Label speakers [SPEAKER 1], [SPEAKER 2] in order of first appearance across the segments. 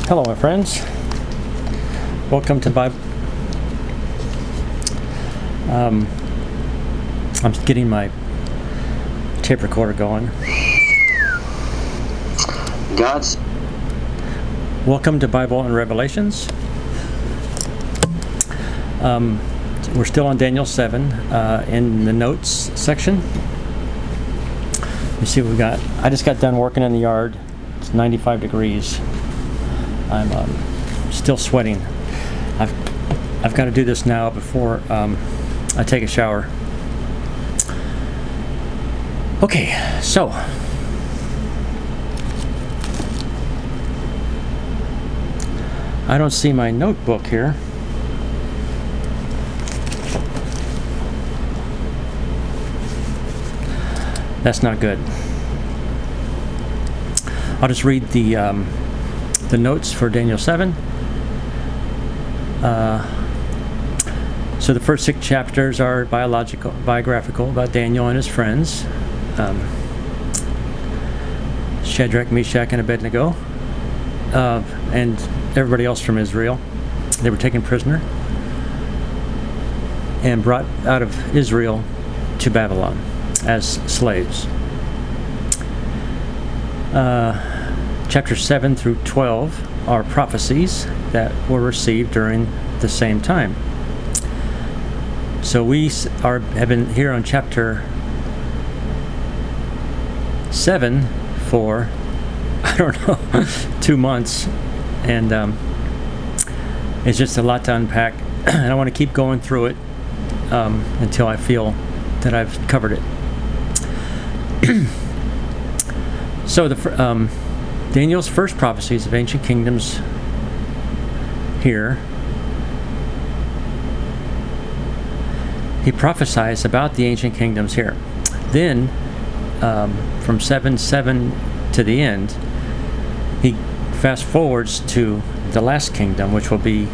[SPEAKER 1] Hello, my friends. Welcome to Bible. I'm getting my tape recorder going. Welcome to Bible and Revelations. We're still on Daniel 7 in the notes section. You see what we got. I just got done working in the yard. It's 95 degrees. I'm still sweating. I've got to do this now before I take a shower. Okay, so I don't see my notebook here. That's not good. I'll just read the notes for Daniel 7. So the first 6 chapters are biographical about Daniel and his friends, Shadrach, Meshach, and Abednego, and everybody else from Israel. They were taken prisoner and brought out of Israel to Babylon as slaves. Chapters 7 through 12 are prophecies that were received during the same time. So we have been here on chapter 7 for, I don't know, 2 months, and it's just a lot to unpack, and I want to keep going through it until I feel that I've covered it. So Daniel's first prophecies of ancient kingdoms here. He prophesies about the ancient kingdoms here. Then, from 7:7 to the end, he fast forwards to the last kingdom, which will be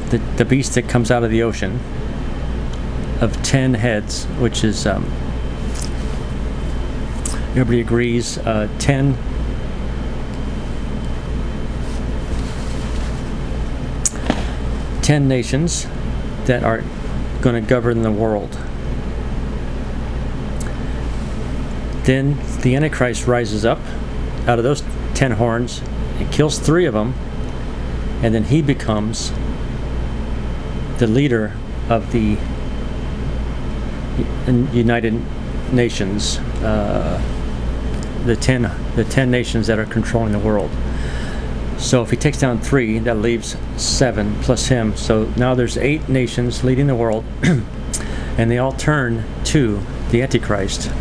[SPEAKER 1] the beast that comes out of the ocean of 10 heads, which is everybody agrees 10 nations that are going to govern the world. Then the antichrist rises up out of those 10 horns and kills 3 of them, and then he becomes the leader of the United Nations, the 10 nations that are controlling the world. So if he takes down 3, that leaves 7 plus him. So now there's 8 nations leading the world, and they all turn to the Antichrist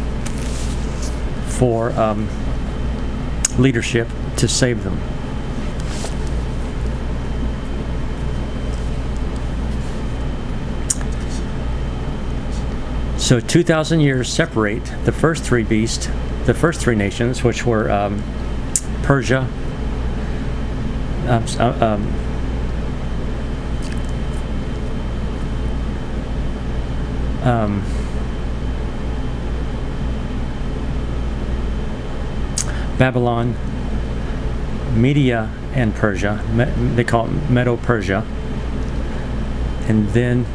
[SPEAKER 1] for leadership to save them. So 2,000 years separate the first 3 beasts, the first 3 nations, which were Persia, Babylon, Media, and Persia. They call it Medo-Persia, and then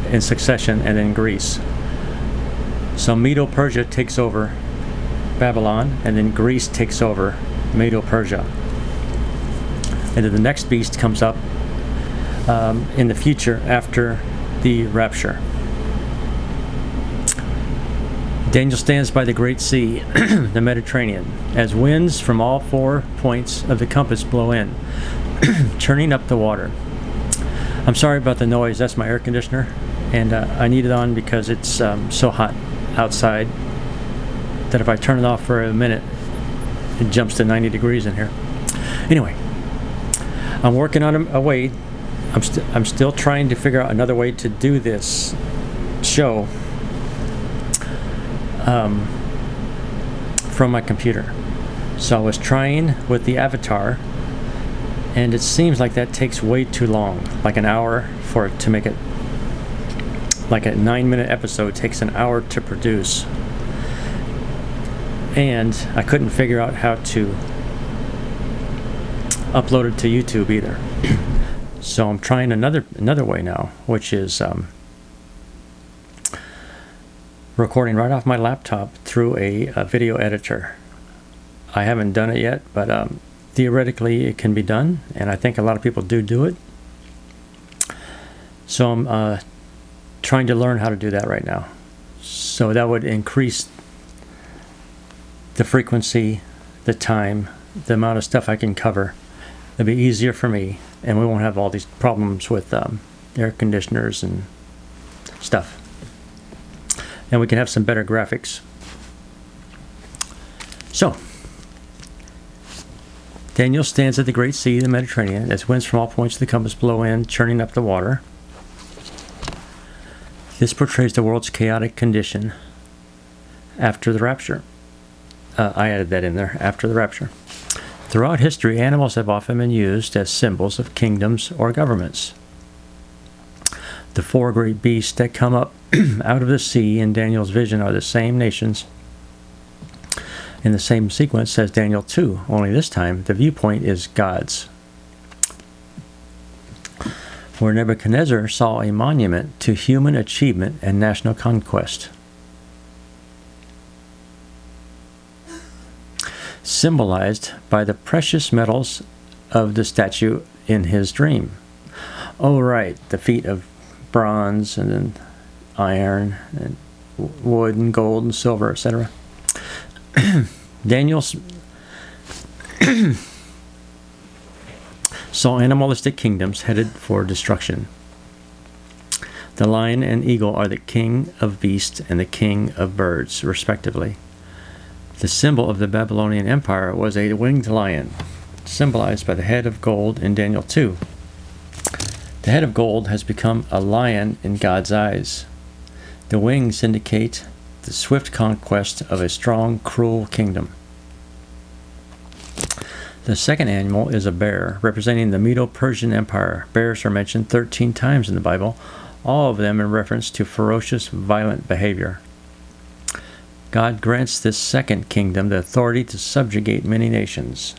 [SPEAKER 1] in succession, and then Greece. So Medo-Persia takes over Babylon, and then Greece takes over Medo-Persia. And then the next beast comes up in the future after the rapture. Daniel stands by the Great Sea, the Mediterranean, as winds from all 4 points of the compass blow in, churning up the water. I'm sorry about the noise. That's my air conditioner, and I need it on because it's so hot outside that if I turn it off for a minute, it jumps to 90 degrees in here. Anyway, I'm working on a way. I'm still trying to figure out another way to do this show from my computer. So I was trying with the avatar, and it seems like that takes way too long, like an hour for it to make it. Like a 9-minute episode takes an hour to produce, and I couldn't figure out how to upload it to YouTube either. So I'm trying another way now, which is recording right off my laptop through a video editor. I haven't done it yet, but theoretically it can be done, and I think a lot of people do it. So I'm trying to learn how to do that right now. So that would increase the frequency, the time, the amount of stuff I can cover. It'll be easier for me, and we won't have all these problems with air conditioners and stuff. And we can have some better graphics. So, Daniel stands at the great sea, the Mediterranean, as winds from all points of the compass blow in, churning up the water. This portrays the world's chaotic condition after the rapture. I added that in there, after the rapture. Throughout history, animals have often been used as symbols of kingdoms or governments. The four great beasts that come up out of the sea in Daniel's vision are the same nations in the same sequence as Daniel 2, only this time the viewpoint is God's. Where Nebuchadnezzar saw a monument to human achievement and national conquest, symbolized by the precious metals of the statue in his dream. Oh, right, the feet of bronze and then iron and wood and gold and silver, etc. Daniel saw animalistic kingdoms headed for destruction. The lion and eagle are the king of beasts and the king of birds, respectively. The symbol of the Babylonian Empire was a winged lion, symbolized by the head of gold in Daniel 2. The head of gold has become a lion in God's eyes. The wings indicate the swift conquest of a strong, cruel kingdom. The second animal is a bear, representing the Medo-Persian Empire. Bears are mentioned 13 times in the Bible, all of them in reference to ferocious, violent behavior. God grants this second kingdom the authority to subjugate many nations.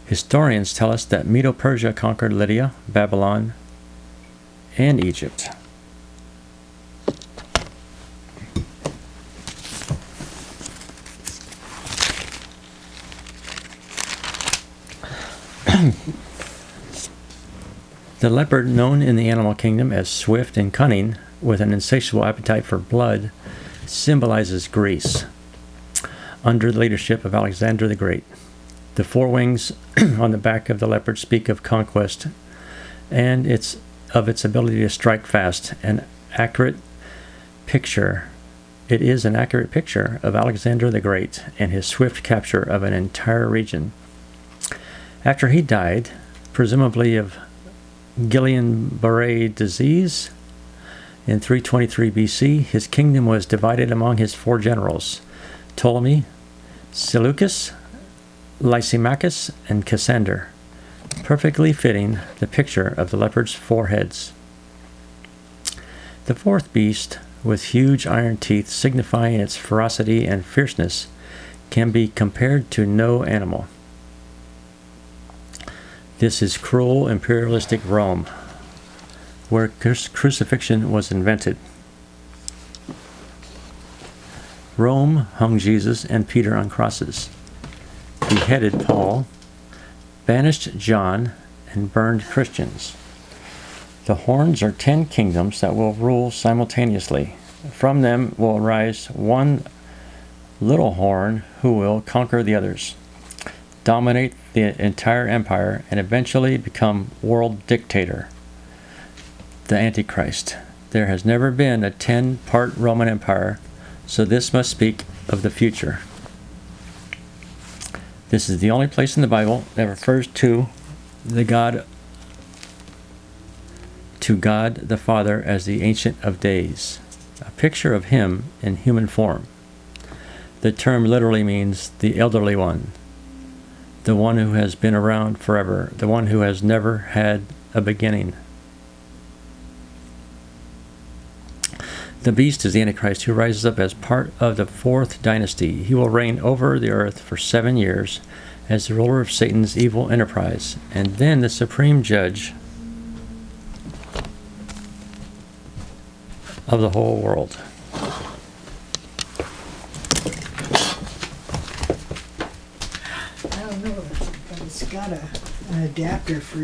[SPEAKER 1] Historians tell us that Medo-Persia conquered Lydia, Babylon, and Egypt. The leopard, known in the animal kingdom as swift and cunning, with an insatiable appetite for blood, symbolizes Greece, under the leadership of Alexander the Great. The four wings on the back of the leopard speak of conquest and its ability to strike fast. It is an accurate picture of Alexander the Great and his swift capture of an entire region. After he died, presumably of Guillain-Barré disease, in 323 BC, his kingdom was divided among his four generals, Ptolemy, Seleucus, Lysimachus, and Cassander, perfectly fitting the picture of the leopard's four heads. The fourth beast, with huge iron teeth signifying its ferocity and fierceness, can be compared to no animal. This is cruel, imperialistic Rome, where crucifixion was invented. Rome hung Jesus and Peter on crosses, beheaded Paul, banished John, and burned Christians. The horns are 10 kingdoms that will rule simultaneously. From them will arise one little horn who will conquer the others, dominate the entire empire, and eventually become world dictator, the Antichrist. There has never been a 10-part Roman Empire, so this must speak of the future. This is the only place in the Bible that refers to God the Father as the Ancient of Days, a picture of him in human form. The term literally means the elderly one, the one who has been around forever, the one who has never had a beginning. The beast is the Antichrist, who rises up as part of the fourth dynasty. He will reign over the earth for 7 years as the ruler of Satan's evil enterprise, and then the supreme judge of the whole world.
[SPEAKER 2] I don't know, but it's got an adapter for